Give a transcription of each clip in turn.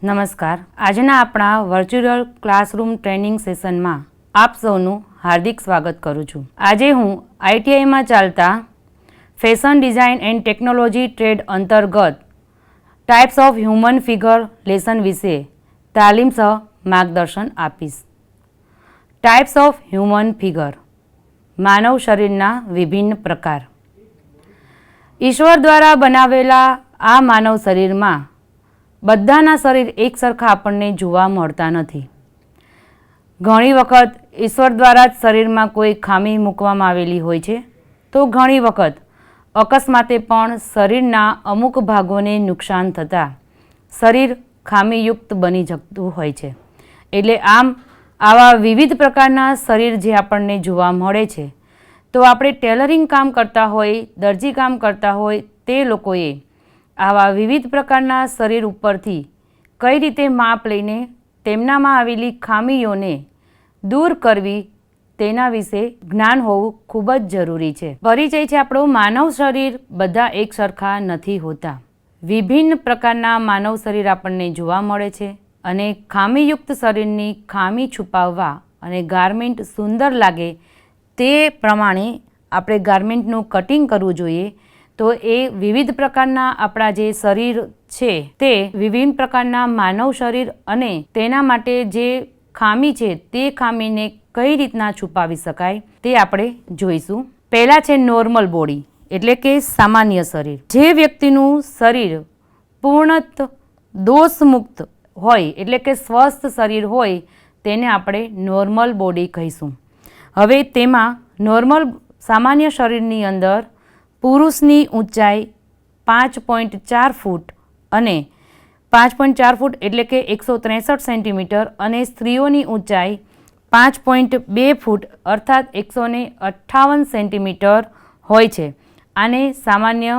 નમસ્કાર. આજના આપણા વર્ચ્યુઅલ ક્લાસરૂમ ટ્રેનિંગ સેશનમાં આપ સૌનું હાર્દિક સ્વાગત કરું છું. આજે હું ITIમાં ચાલતા fashion design and technology trade અંતર્ગત types of human figure lesson વિશે તાલીમ સહ માર્ગદર્શન આપીશ. ટાઈપ્સ ઓફ હ્યુમન ફિગર, માનવ શરીરના વિભિન્ન પ્રકાર. ઈશ્વર દ્વારા બનાવેલા આ માનવ શરીરમાં બધાના શરીર એક સરખા આપણને જોવા મળતા નથી. ઘણી વખત ઈશ્વર દ્વારા જ શરીરમાં કોઈ ખામી મૂકવામાં આવેલી હોય છે, તો ઘણી વખત અકસ્માતે પણ શરીરના અમુક ભાગોને નુકસાન થતાં શરીર ખામીયુક્ત બની જતું હોય છે. એટલે આવા વિવિધ પ્રકારના શરીર જે આપણને જોવા મળે છે, તો આપણે ટેલરિંગ કામ કરતા હોય, દરજી કામ કરતા હોય તે લોકોએ આવા વિવિધ પ્રકારના શરીર ઉપરથી કઈ રીતે માપ લઈને તેમનામાં આવેલી ખામીઓને દૂર કરવી તેના વિશે જ્ઞાન હોવું ખૂબ જ જરૂરી છે. પરિચય છે આપણો. માનવ શરીર બધા એક સરખા નથી હોતા. વિભિન્ન પ્રકારના માનવ શરીર આપણને જોવા મળે છે અને ખામીયુક્ત શરીરની ખામી છુપાવવા અને ગારમેન્ટ સુંદર લાગે તે પ્રમાણે આપણે ગારમેન્ટનું કટિંગ કરવું જોઈએ. તો એ વિવિધ પ્રકારના આપણા જે શરીર છે તે વિભિન્ન પ્રકારના માનવ શરીર અને તેના માટે જે ખામી છે તે ખામીને કઈ રીતના છુપાવી શકાય તે આપણે જોઈશું. પહેલા છે નોર્મલ બોડી, એટલે કે સામાન્ય શરીર. જે વ્યક્તિનું શરીર પૂર્ણત દોષમુક્ત હોય, એટલે કે સ્વસ્થ શરીર હોય તેને આપણે નોર્મલ બોડી કહીશું. હવે તેમાં નોર્મલ સામાન્ય શરીરની અંદર પુરુષની ઊંચાઈ 5.4 ફૂટ અને 5.4 ફૂટ એટલે કે 163 સેન્ટીમીટર અને સ્ત્રીઓની ઊંચાઈ 5.2 ફૂટ અર્થાત 158 સેન્ટીમીટર હોય છે. આને સામાન્ય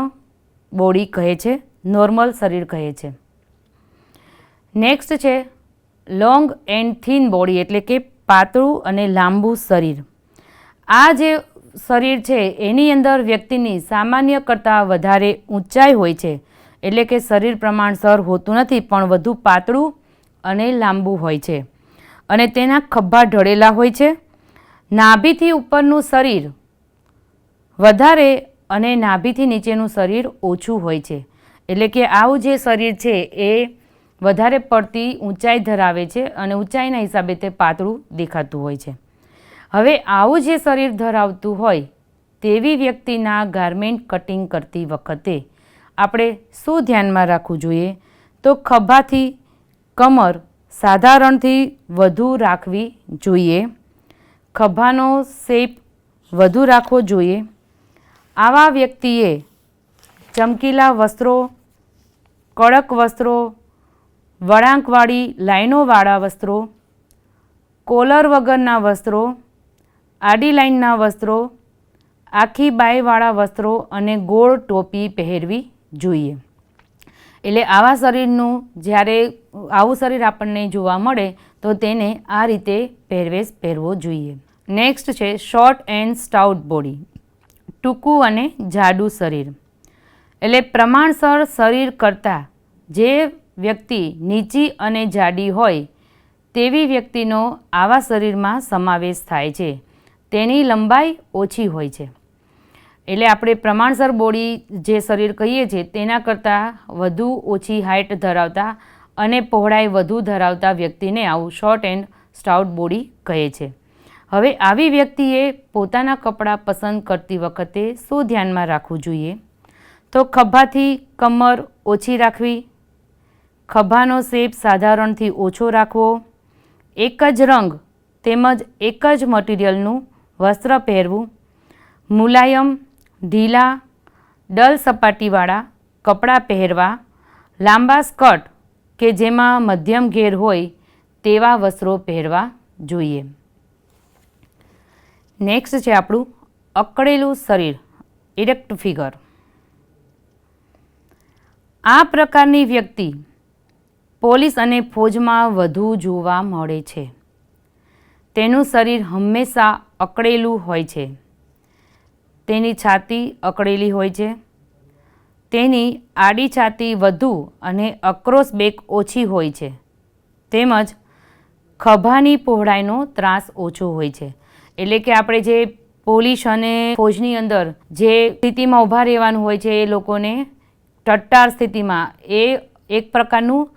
બોડી કહે છે, નોર્મલ શરીર કહે છે. નેક્સ્ટ છે લોંગ એન્ડ થીન બોડી, એટલે કે પાતળું અને લાંબુ શરીર. આ જે શરીર છે એની અંદર વ્યક્તિની સામાન્ય કરતાં વધારે ઊંચાઈ હોય છે, એટલે કે શરીર પ્રમાણસર હોતું નથી પણ વધુ પાતળું અને લાંબુ હોય છે અને તેના ખભા ઢળેલા હોય છે. નાભીથી ઉપરનું શરીર વધારે અને નાભીથી નીચેનું શરીર ઓછું હોય છે. એટલે કે આવું જે શરીર છે એ વધારે પડતી ઊંચાઈ ધરાવે છે અને ઊંચાઈના હિસાબે તે પાતળું દેખાતું હોય છે. હવે આવું જે શરીર ધરાવતું હોય તેવી વ્યક્તિના ગારમેન્ટ કટિંગ કરતી વખતે આપણે શું ધ્યાનમાં રાખવું જોઈએ? તો ખભાથી કમર સાધારણથી વધુ રાખવી જોઈએ. ખભાનો શેપ વધુ રાખવો જોઈએ. આવા વ્યક્તિએ ચમકીલા વસ્ત્રો, કડક વસ્ત્રો, વળાંકવાળી લાઈનોવાળા વસ્ત્રો, કોલર વગરના વસ્ત્રો, આડી લાઈનના વસ્ત્રો, આખી બાયવાળા વસ્ત્રો અને ગોળ ટોપી પહેરવી જોઈએ. એટલે આવા શરીરનું જ્યારે આવું શરીર આપણને જોવા મળે તો તેને આ રીતે પહેરવેશ પહેરવો જોઈએ. નેક્સ્ટ છે શોર્ટ એન્ડ સ્ટાઉટ બોડી, ટૂંકું અને જાડું શરીર. એટલે પ્રમાણસર શરીર કરતાં જે વ્યક્તિ નીચી અને જાડી હોય તેવી વ્યક્તિનો આવા શરીરમાં સમાવેશ થાય છે. તેની લંબાઈ ઓછી હોય છે. એટલે આપણે પ્રમાણસર બોડી જે શરીર કહીએ છીએ તેના કરતાં વધુ ઓછી હાઇટ ધરાવતા અને પહોળાઈ વધુ ધરાવતા વ્યક્તિને આવું શોર્ટ એન્ડ સ્ટાઉટ બોડી કહે છે. હવે આવી વ્યક્તિએ પોતાના કપડાં પસંદ કરતી વખતે શું ધ્યાનમાં રાખવું જોઈએ? તો ખભાથી કમર ઓછી રાખવી, ખભાનો શેપ સાધારણથી ઓછો રાખવો, એક જ રંગ તેમજ એક જ મટીરિયલનું વસ્ત્ર પહેરવું, મુલાયમ, ઢીલા, ડલ સપાટીવાળા કપડાં પહેરવા, લાંબા સ્કર્ટ કે જેમાં મધ્યમ ઘેર હોય તેવા વસ્ત્રો પહેરવા જોઈએ. નેક્સ્ટ છે આપણું અકળેલું શરીર, ઇરેક્ટ ફિગર. આ પ્રકારની વ્યક્તિ પોલીસ અને ફોજમાં વધુ જોવા મળે છે. તેનું શરીર હંમેશા અકળેલું હોય છે. તેની છાતી અકળેલી હોય છે. તેની આડી છાતી વધુ અને અક્રોસ બેક ઓછી હોય છે, તેમજ ખભાની પહોળાઈનો ત્રાસ ઓછો હોય છે. એટલે કે આપણે જે પોલીસ અને ફોજની અંદર જે સ્થિતિમાં ઊભા રહેવાનું હોય છે એ લોકોને ટટ્ટાર સ્થિતિમાં એ એક પ્રકારનું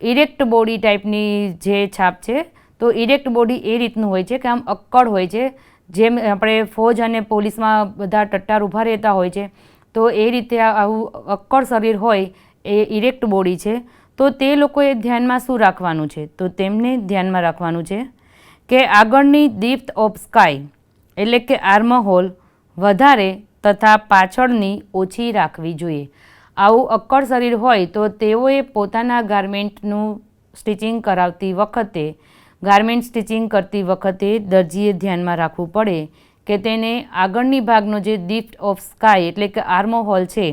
ઇરેક્ટ બોડી ટાઈપની જે છાપ છે, તો ઇરેક્ટ બોડી એ રીતનું હોય છે કે આમ અક્કડ હોય છે, જેમ આપણે ફોજ અને પોલીસમાં બધા ટટ્ટાર ઊભા રહેતા હોય છે, તો એ રીતે આવું અક્કડ શરીર હોય એ ઇરેક્ટ બોડી છે. તો તે લોકોએ ધ્યાનમાં શું રાખવાનું છે? તો તેમને ધ્યાનમાં રાખવાનું છે કે આગળની ડેપ્થ ઓફ સ્કાય એટલે કે આર્મહોલ વધારે તથા પાછળની ઓછી રાખવી જોઈએ. આવું અક્કડ શરીર હોય તો તેઓએ પોતાના ગારમેન્ટનું સ્ટિચિંગ કરાવતી વખતે ગારમેન્ટ સ્ટિચિંગ કરતી વખતે દરજીએ ધ્યાનમાં રાખવું પડે કે તેને આગળની ભાગનો જે ડેપ્થ ઓફ સ્કાય એટલે કે આર્મહોલ છે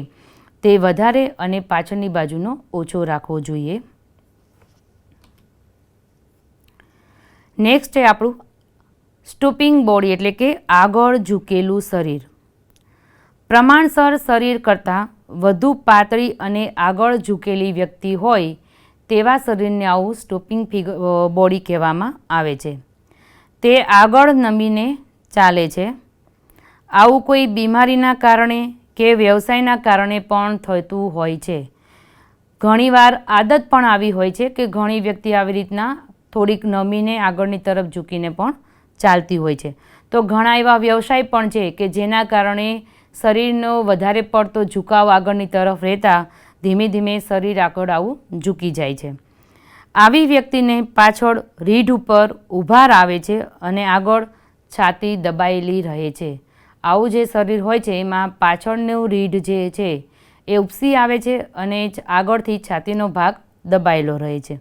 તે વધારે અને પાછળની બાજુનો ઓછો રાખવો જોઈએ. નેક્સ્ટ છે આપણું સ્ટૂપિંગ બોડી એટલે કે આગળ ઝૂકેલું શરીર. પ્રમાણસર શરીર કરતાં વધુ પાતળી અને આગળ ઝૂકેલી વ્યક્તિ હોય તેવા શરીરને આવું સ્ટૂપિંગ બોડી કહેવામાં આવે છે. તે આગળ નમીને ચાલે છે. આવું કોઈ બીમારીના કારણે કે વ્યવસાયના કારણે પણ થતું હોય છે. ઘણીવાર આદત પણ આવી હોય છે કે ઘણી વ્યક્તિ આવી રીતના થોડીક નમીને આગળની તરફ ઝૂકીને પણ ચાલતી હોય છે. તો ઘણા એવા વ્યવસાય પણ છે કે જેના કારણે શરીરનો વધારે પડતો ઝુકાવ આગળની તરફ રહેતા ધીમે ધીમે શરીર આગળ આવું ઝૂકી જાય છે. આવી વ્યક્તિને પાછળ રીઢ ઉપર ઊભાર આવે છે અને આગળ છાતી દબાયેલી રહે છે. આવું જે શરીર હોય છે એમાં પાછળનું રીઢ જે છે એ ઉપસી આવે છે અને આગળથી છાતીનો ભાગ દબાયેલો રહે છે.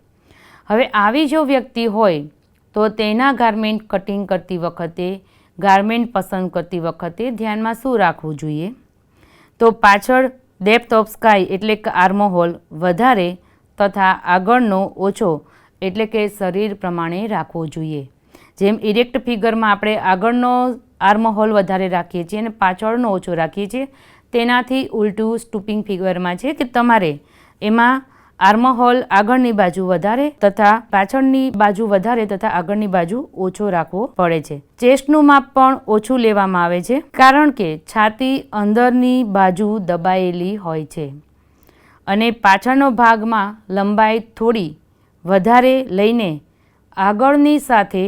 હવે આવી જો વ્યક્તિ હોય તો તેના ગારમેન્ટ કટિંગ કરતી વખતે ગારમેન્ટ પસંદ કરતી વખતે ધ્યાનમાં શું રાખવું જોઈએ? તો પાછળ ડેપ્થ ઓફ સ્કાય એટલે કે આર્મહોલ વધારે તથા આગળનો ઓછો એટલે કે શરીર પ્રમાણે રાખવો જોઈએ. જેમ ઇરેક્ટ ફિગરમાં આપણે આગળનો આર્મહોલ વધારે રાખીએ છીએ અને પાછળનો ઓછો રાખીએ છીએ, તેનાથી ઉલટું સ્ટૂપિંગ ફિગરમાં છે કે તમારે એમાં આર્મહોલ આગળની બાજુ વધારે તથા પાછળની બાજુ વધારે તથા આગળની બાજુ ઓછો રાખવો પડે છે. ચેસ્ટનું માપ પણ ઓછું લેવામાં આવે છે કારણ કે છાતી અંદરની બાજુ દબાયેલી હોય છે અને પાછળનો ભાગમાં લંબાઈ થોડી વધારે લઈને આગળની સાથે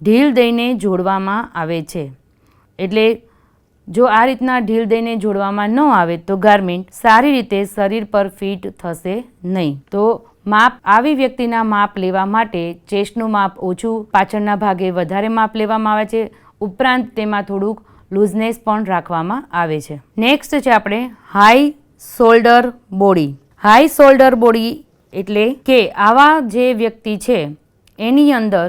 ઢીલ દઈને જોડવામાં આવે છે. એટલે જો આ રીતના ઢીલ દઈને જોડવામાં ન આવે તો ગારમેન્ટ સારી રીતે શરીર પર ફિટ થશે નહીં. તો માપ આવી વ્યક્તિના માપ લેવા માટે ચેસ્ટનું માપ ઓછું, પાછળના ભાગે વધારે માપ લેવામાં આવે છે. ઉપરાંત તેમાં થોડુંક લૂઝનેસ પણ રાખવામાં આવે છે. નેક્સ્ટ છે આપણે high shoulder body. High shoulder body એટલે કે આવા જે વ્યક્તિ છે એની અંદર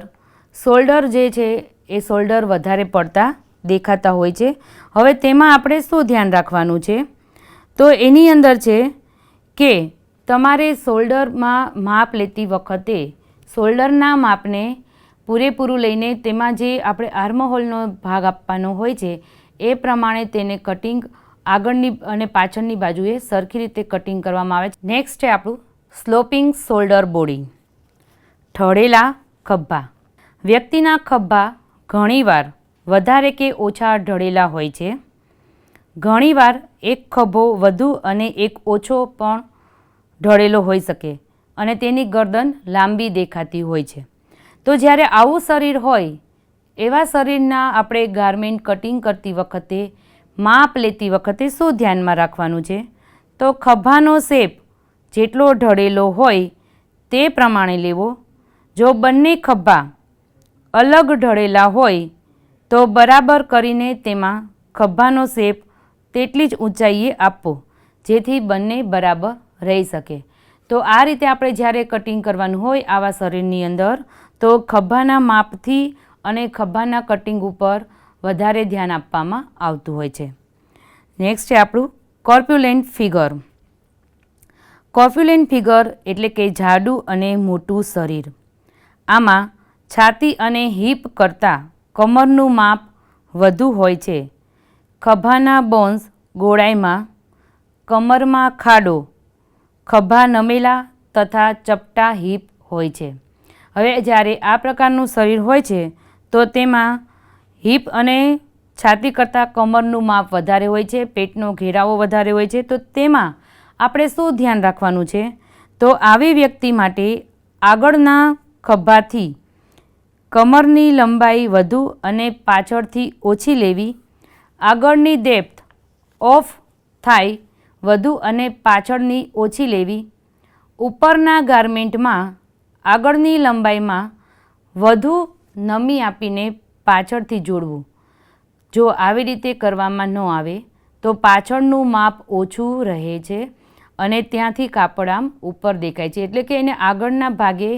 શોલ્ડર જે છે એ શોલ્ડર વધારે પડતા દેખાતા હોય છે. હવે તેમાં આપણે શું ધ્યાન રાખવાનું છે? તો એની અંદર છે કે તમારે શોલ્ડરમાં માપ લેતી વખતે શોલ્ડરના માપને પૂરેપૂરું લઈને તેમાં જે આપણે આર્મહોલનો ભાગ આપવાનો હોય છે એ પ્રમાણે તેને કટિંગ આગળની અને પાછળની બાજુએ સરખી રીતે કટિંગ કરવામાં આવે છે. નેક્સ્ટ છે આપણું સ્લોપિંગ શોલ્ડર બોડી. ઢળેલા ખભા. વ્યક્તિના ખભા ઘણીવાર વધારે કે ઓછા ઢળેલા હોય છે. ઘણીવાર એક ખભો વધુ અને એક ઓછો પણ ઢળેલો હોઈ શકે અને તેની ગરદન લાંબી દેખાતી હોય છે. તો જ્યારે આવું શરીર હોય એવા શરીરના આપણે ગારમેન્ટ કટિંગ કરતી વખતે માપ લેતી વખતે શું ધ્યાનમાં રાખવાનું છે? તો ખભાનો શેપ જેટલો ઢળેલો હોય તે પ્રમાણે લેવો. જો બંને ખભા અલગ ઢળેલા હોય તો બરાબર કરીને તેમાં ખભાનો શેપ તેટલી જ ઊંચાઈએ આપવો જેથી બંને બરાબર રહી શકે. તો આ રીતે આપણે જ્યારે કટિંગ કરવાનું હોય આવા શરીરની અંદર તો ખભાના માપથી અને ખભાના કટિંગ ઉપર વધારે ધ્યાન આપવામાં આવતું હોય છે. નેક્સ્ટ છે આપણું કોર્પ્યુલેન્ટ ફિગર. કોર્પ્યુલેન્ટ ફિગર એટલે કે જાડું અને મોટું શરીર. આમાં છાતી અને હિપ કરતાં કમરનું માપ વધુ હોય છે. ખભાના બોન્સ ગોળાઈમાં કમરમાં ખાડો, ખભા નમેલા તથા ચપટા હિપ હોય છે. હવે જ્યારે આ પ્રકારનું શરીર હોય છે તો તેમાં હિપ અને છાતી કરતાં કમરનું માપ વધારે હોય છે, પેટનો ઘેરાવો વધારે હોય છે. તો તેમાં આપણે શું ધ્યાન રાખવાનું છે? તો આવી વ્યક્તિ માટે આગળના ખભાથી કમરની લંબાઈ વધુ અને પાછળથી ઓછી લેવી, આગળની ડેપ્થ ઓફ થાઈ વધુ અને પાછળની ઓછી લેવી, ઉપરના ગારમેન્ટમાં આગળની લંબાઈમાં વધુ નમી આપીને પાછળથી જોડવું. જો આવી રીતે કરવામાં ન આવે તો પાછળનું માપ ઓછું રહે છે અને ત્યાંથી કાપડ આમ ઉપર દેખાય છે. એટલે કે એને આગળના ભાગે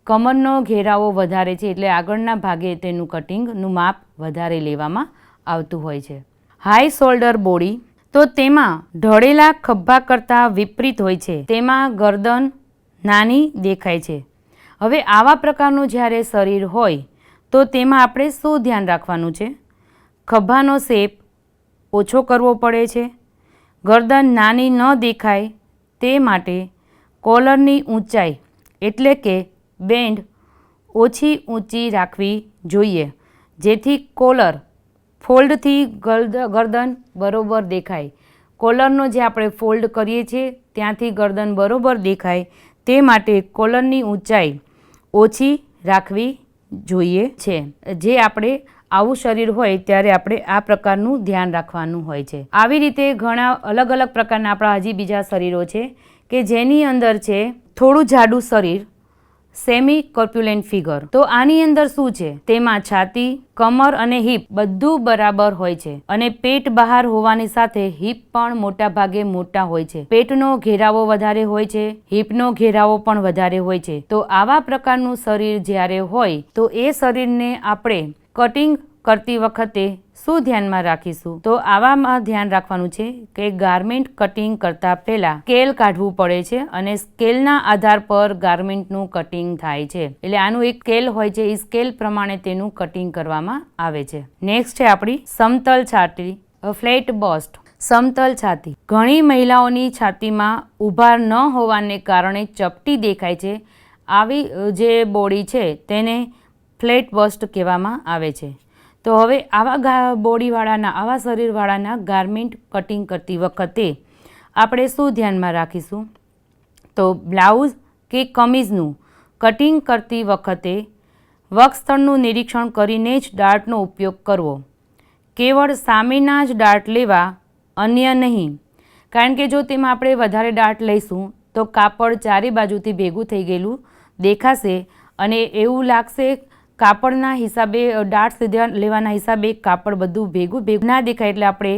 કમરનો ઘેરાવો વધારે છે એટલે આગળના ભાગે તેનું કટિંગનું માપ વધારે લેવામાં આવતું હોય છે. હાઈ શોલ્ડર બોડી, તો તેમાં ઢળેલા ખભા કરતાં વિપરીત હોય છે. તેમાં ગરદન નાની દેખાય છે. હવે આવા પ્રકારનું જ્યારે શરીર હોય તો તેમાં આપણે શું ધ્યાન રાખવાનું છે? ખભાનો શેપ ઓછો કરવો પડે છે. ગરદન નાની ન દેખાય તે માટે કોલરની ઊંચાઈ એટલે કે બેન્ડ ઓછી ઊંચી રાખવી જોઈએ, જેથી કોલર ફોલ્ડથી ગરદન બરોબર દેખાય. કોલરનો જે આપણે ફોલ્ડ કરીએ છીએ ત્યાંથી ગરદન બરોબર દેખાય તે માટે કોલરની ઊંચાઈ ઓછી રાખવી જોઈએ છે. જે આપણે આવું શરીર હોય ત્યારે આપણે આ પ્રકારનું ધ્યાન રાખવાનું હોય છે. આવી રીતે ઘણા અલગ અલગ પ્રકારના આપણા હજી બીજા શરીરો છે કે જેની અંદર છે થોડું જાડું શરીર, સેમી કોર્પ્યુલેન્ટ ફિગર. તો આની અંદર શું છે? તેમાં છાતી, કમર અને હિપ બધું બરાબર હોય છે અને પેટ બહાર હોવાની સાથે હિપ પણ મોટા ભાગે મોટા હોય છે. પેટનો ઘેરાવો વધારે હોય છે, હિપનો ઘેરાવો પણ વધારે હોય છે. તો આવા પ્રકારનું શરીર જ્યારે હોય તો એ શરીરને આપણે કટિંગ કરતી વખતે શું ધ્યાનમાં રાખીશું? તો આવામાં ધ્યાન રાખવાનું છે કે ગારમેન્ટ કટિંગ કરતાં પહેલાં સ્કેલ કાઢવું પડે છે અને સ્કેલના આધાર પર ગારમેન્ટનું કટિંગ થાય છે. એટલે આનું એક સ્કેલ હોય છે, એ સ્કેલ પ્રમાણે તેનું કટિંગ કરવામાં આવે છે. નેક્સ્ટ છે આપણી સમતલ છાતી, ફ્લેટ બસ્ટ. સમતલ છાતી, ઘણી મહિલાઓની છાતીમાં ઉભાર ન હોવાને કારણે ચપટી દેખાય છે. આવી જે બોડી છે તેને ફ્લેટ બસ્ટ કહેવામાં આવે છે. તો હવે આવા બોડીવાળાના, આવા શરીરવાળાના ગારમેન્ટ કટિંગ કરતી વખતે આપણે શું ધ્યાનમાં રાખીશું? તો બ્લાઉઝ કે કમીઝનું કટિંગ કરતી વખતે વક્ષસ્થળનું નિરીક્ષણ કરીને જ ડાર્ટનો ઉપયોગ કરવો. કેવળ સામેના જ ડાર્ટ લેવા, અન્ય નહીં. કારણ કે જો તેમાં આપણે વધારે ડાર્ટ લઈશું તો કાપડ ચારે બાજુથી ભેગું થઈ ગયેલું દેખાશે અને એવું લાગશે કાપડના હિસાબે, ડાર્ટ લેવાના હિસાબે કાપડ બધું ભેગું ના દેખાય એટલે આપણે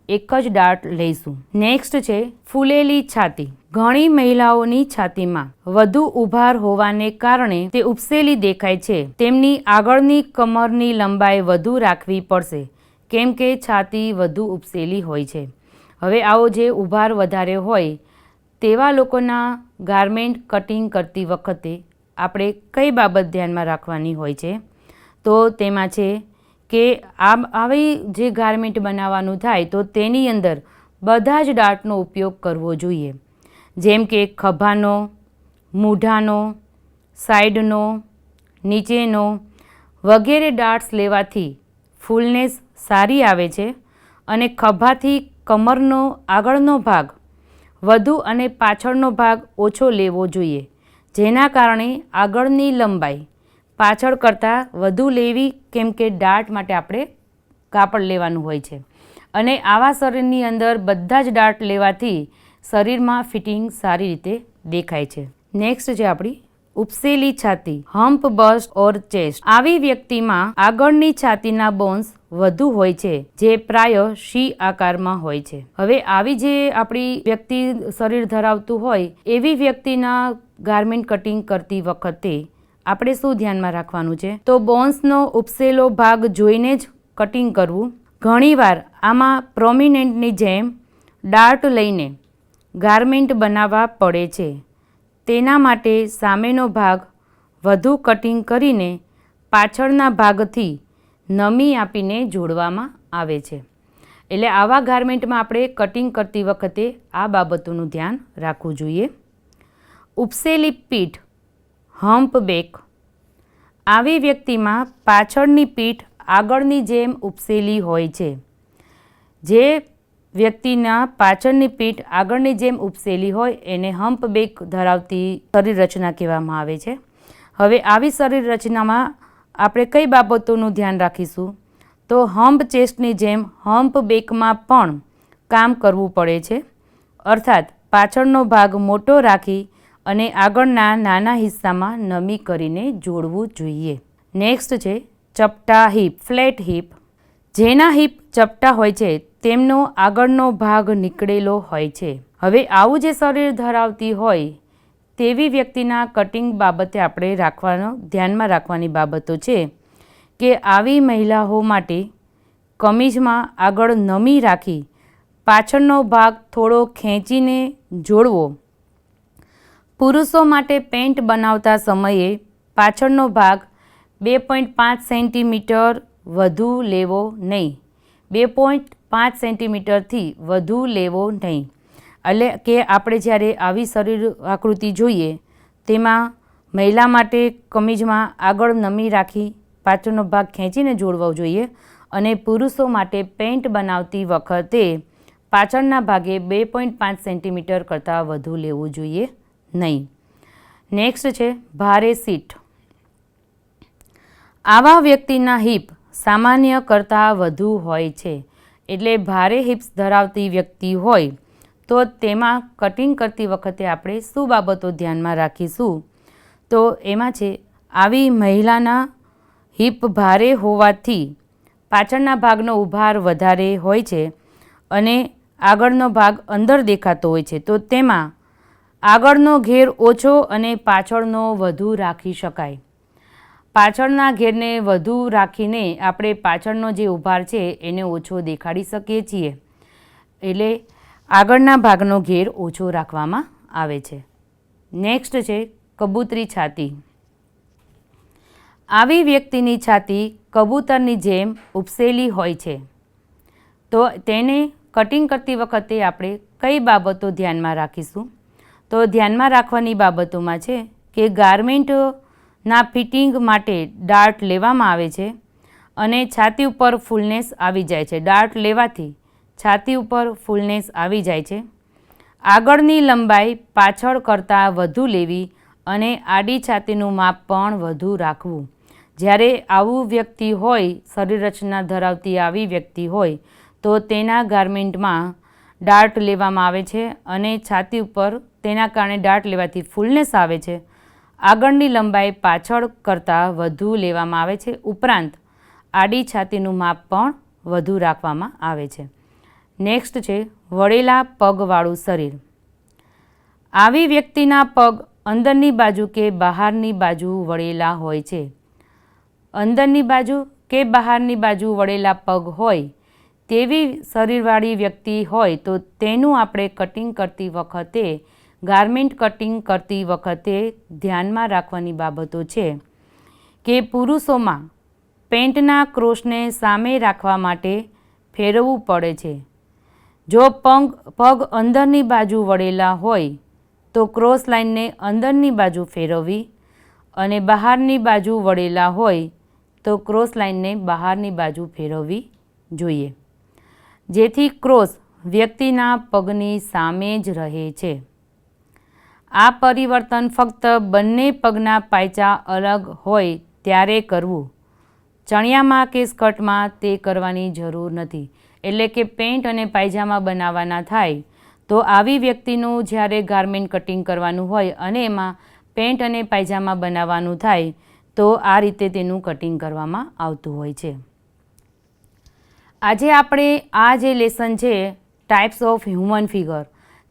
એક જ ડાર્ટ લઈશું. નેક્સ્ટ છે ફૂલેલી છાતી. ઘણી મહિલાઓની છાતીમાં વધુ ઉભાર હોવાને કારણે તે ઉપસેલી દેખાય છે. તેમની આગળની કમરની લંબાઈ વધુ રાખવી પડશે કેમ કે છાતી વધુ ઉપસેલી હોય છે. હવે આવો જે ઉભાર વધારે હોય તેવા લોકોના ગારમેન્ટ કટિંગ કરતી વખતે આપણે કઈ બાબત ધ્યાનમાં રાખવાની હોય છે? તો તેમાં છે કે આવી જે ગારમેન્ટ બનાવવાનું થાય તો તેની અંદર બધા જ ડાર્ટનો ઉપયોગ કરવો જોઈએ. જેમ કે ખભાનો, મૂઢાનો, સાઈડનો, નીચેનો વગેરે ડાર્ટ્સ લેવાથી ફૂલનેસ સારી આવે છે અને ખભાથી કમરનો આગળનો ભાગ વધુ અને પાછળનો ભાગ ઓછો લેવો જોઈએ, જેના કારણે આગળની લંબાઈ પાછળ કરતાં વધુ લેવી કેમ કે ડાર્ટ માટે આપણે કાપડ લેવાનું હોય છે. અને આવા શરીરની અંદર બધા જ ડાર્ટ લેવાથી શરીરમાં ફિટિંગ સારી રીતે દેખાય છે. નેક્સ્ટ છે આપણી ઉપસેલી છાતી, હમ્પ બસ્ટ ઓર ચેસ્ટ. આવી વ્યક્તિમાં આગળની છાતીના બોન્સ વધુ હોય છે જે પ્રાય સી આકારમાં હોય છે. હવે આવી જે આપણી વ્યક્તિ શરીર ધરાવતું હોય એવી વ્યક્તિના ગારમેન્ટ કટિંગ કરતી વખતે આપણે શું ધ્યાનમાં રાખવાનું છે? તો બોન્સનો ઉપસેલો ભાગ જોઈને જ કટિંગ કરવું. ઘણીવાર આમાં પ્રોમિનેન્ટની જેમ ડાર્ટ લઈને ગારમેન્ટ બનાવવા પડે છે. તેના માટે સામેનો ભાગ વધુ કટિંગ કરીને પાછળના ભાગથી નમી આપીને જોડવામાં આવે છે. એટલે આવા ગારમેન્ટમાં આપણે કટિંગ કરતી વખતે આ બાબતોનું ધ્યાન રાખવું જોઈએ. ઉપસેલી પીઠ, હમ્પ બેક. આવી વ્યક્તિમાં પાછળની પીઠ આગળની જેમ ઉપસેલી હોય છે. જે વ્યક્તિના પાછળની પીઠ આગળની જેમ ઉપસેલી હોય એને હમ્પ બેક ધરાવતી શરીર રચના કહેવામાં આવે છે. હવે આવી શરીર રચનામાં આપણે કઈ બાબતોનું ધ્યાન રાખીશું? તો હમ્પ ચેસ્ટની જેમ હમ્પ બેકમાં પણ કામ કરવું પડે છે. અર્થાત પાછળનો ભાગ મોટો રાખી અને આગળના નાના હિસ્સામાં નમી કરીને જોડવું જોઈએ. નેક્સ્ટ છે ચપટા હિપ, ફ્લેટ હિપ. જેના હિપ ચપટા હોય છે તેમનો આગળનો ભાગ નીકળેલો હોય છે. હવે આવું જે શરીર ધરાવતી હોય તેવી વ્યક્તિના કટિંગ બાબતે આપણે ધ્યાનમાં રાખવાની બાબતો છે કે આવી મહિલાઓ માટે કમીઝમાં આગળ નમી રાખી પાછળનો ભાગ થોડો ખેંચીને જોડવો. પુરુષો માટે પેન્ટ બનાવતા સમયે પાછળનો ભાગ 2.5 સેન્ટીમીટર વધુ લેવો નહીં. 2.5 સેન્ટીમીટરથી વધુ લેવો નહીં. એટલે કે આપણે જ્યારે આવી શરીર આકૃતિ જોઈએ તેમાં મહિલા માટે કમીઝમાં આગળ નમી રાખી પાછળનો ભાગ ખેંચીને જોડવો જોઈએ અને પુરુષો માટે પેન્ટ બનાવતી વખતે પાછળના ભાગે 2.5 સેન્ટીમીટર કરતાં વધુ લેવું જોઈએ નહીં. નેક્સ્ટ છે ભારે સીટ. આવા વ્યક્તિના હિપ સામાન્ય કરતાં વધુ હોય છે. એટલે ભારે હિપ્સ ધરાવતી વ્યક્તિ હોય તો તેમાં કટિંગ કરતી વખતે આપણે શું બાબતો ધ્યાનમાં રાખીશું? તો એમાં છે આવી મહિલાના હિપ ભારે હોવાથી પાછળના ભાગનો ઉભાર વધારે હોય છે અને આગળનો ભાગ અંદર દેખાતો હોય છે. તો તેમાં આગળનો ઘેર ઓછો અને પાછળનો વધુ રાખી શકાય. પાછળના ઘેરને વધુ રાખીને આપણે પાછળનો જે ઉભાર છે એને ઓછો દેખાડી શકીએ છીએ. એટલે આગળના ભાગનો ઘેર ઓછો રાખવામાં આવે છે. નેક્સ્ટ છે કબૂતરી છાતી. આવી વ્યક્તિની છાતી કબૂતરની જેમ ઉપસેલી હોય છે. તો તેને કટિંગ કરતી વખતે આપણે કઈ બાબતો ધ્યાનમાં રાખીશું? તો ધ્યાનમાં રાખવાની બાબતોમાં છે કે ગારમેન્ટના ફિટિંગ માટે ડાર્ટ લેવામાં આવે છે અને છાતી ઉપર ફૂલનેસ આવી જાય છે. ડાર્ટ લેવાથી છાતી ઉપર ફૂલનેસ આવી જાય છે. આગળની લંબાઈ પાછળ કરતાં વધુ લેવી અને આડી છાતીનું માપ પણ વધુ રાખવું. જ્યારે આવું વ્યક્તિ હોય, શરીર રચના ધરાવતી આવી વ્યક્તિ હોય તો તેના ગારમેન્ટમાં ડાર્ટ લેવામાં આવે છે અને છાતી ઉપર તેના કારણે ડાર્ટ લેવાથી ફૂલનેસ આવે છે. આગળની લંબાઈ પાછળ કરતાં વધુ લેવામાં આવે છે. ઉપરાંત આડી છાતીનું માપ પણ વધુ રાખવામાં આવે છે. નેક્સ્ટ છે વળેલા પગવાળું શરીર. આવી વ્યક્તિના પગ અંદરની બાજુ કે બહારની બાજુ વળેલા હોય છે. અંદરની બાજુ કે બહારની બાજુ વળેલા પગ હોય તેવી શરીરવાળી વ્યક્તિ હોય તો તેનું આપણે કટિંગ કરતી વખતે ગારમેન્ટ કટિંગ કરતી વખતે ધ્યાનમાં રાખવાની બાબતો છે કે પુરુષોમાં પેન્ટના ક્રોસને સામે રાખવા માટે ફેરવવું પડે છે. જો પગ અંદરની બાજુ વળેલા હોય તો ક્રોસ લાઇનને અંદરની બાજુ ફેરવવી અને બહારની બાજુ વળેલા હોય તો ક્રોસ લાઇનને બહારની બાજુ ફેરવવી જોઈએ, જેથી ક્રોસ વ્યક્તિના પગની સામે જ રહે છે. આ પરિવર્તન ફક્ત બંને પગના પાયચા અલગ હોય ત્યારે કરવું. ચણિયામાં કે સ્કર્ટમાં તે કરવાની જરૂર નથી. એટલે કે પેન્ટ અને પાયજામા બનાવવાના થાય તો આવી વ્યક્તિનું જ્યારે ગારમેન્ટ કટિંગ કરવાનું હોય અને એમાં પેન્ટ અને પાયજામા બનાવવાનું થાય તો આ રીતે તેનું કટિંગ કરવામાં આવતું હોય છે. આજે આપણે આ જે લેસન છે ટાઈપ્સ ઓફ હ્યુમન ફિગર,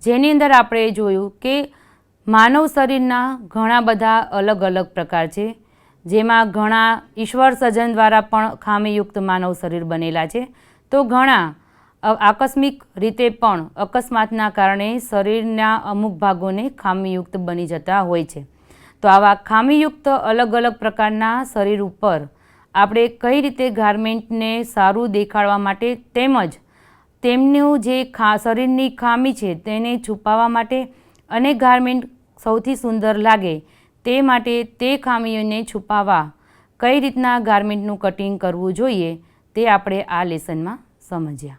જેની અંદર આપણે જોયું કે માનવ શરીરના ઘણા બધા અલગ અલગ પ્રકાર છે, જેમાં ઘણા ઈશ્વર સર્જન દ્વારા પણ ખામીયુક્ત માનવ શરીર બનેલા છે, તો ઘણા આકસ્મિક રીતે પણ અકસ્માતના કારણે શરીરના અમુક ભાગોને ખામીયુક્ત બની જતા હોય છે. તો આવા ખામીયુક્ત અલગ અલગ પ્રકારના શરીર ઉપર આપણે કઈ રીતે ગારમેન્ટને સારું દેખાડવા માટે તેમજ તેમનું જે શરીરની ખામી છે તેને છુપાવવા માટે અને ગારમેન્ટ સૌથી સુંદર લાગે તે માટે તે ખામીઓને છુપાવવા કઈ રીતના ગારમેન્ટનું કટિંગ કરવું જોઈએ તે આપણે આ લેસનમાં સમજ્યા.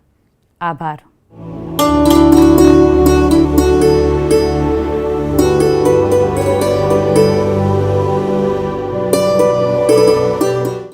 આભાર.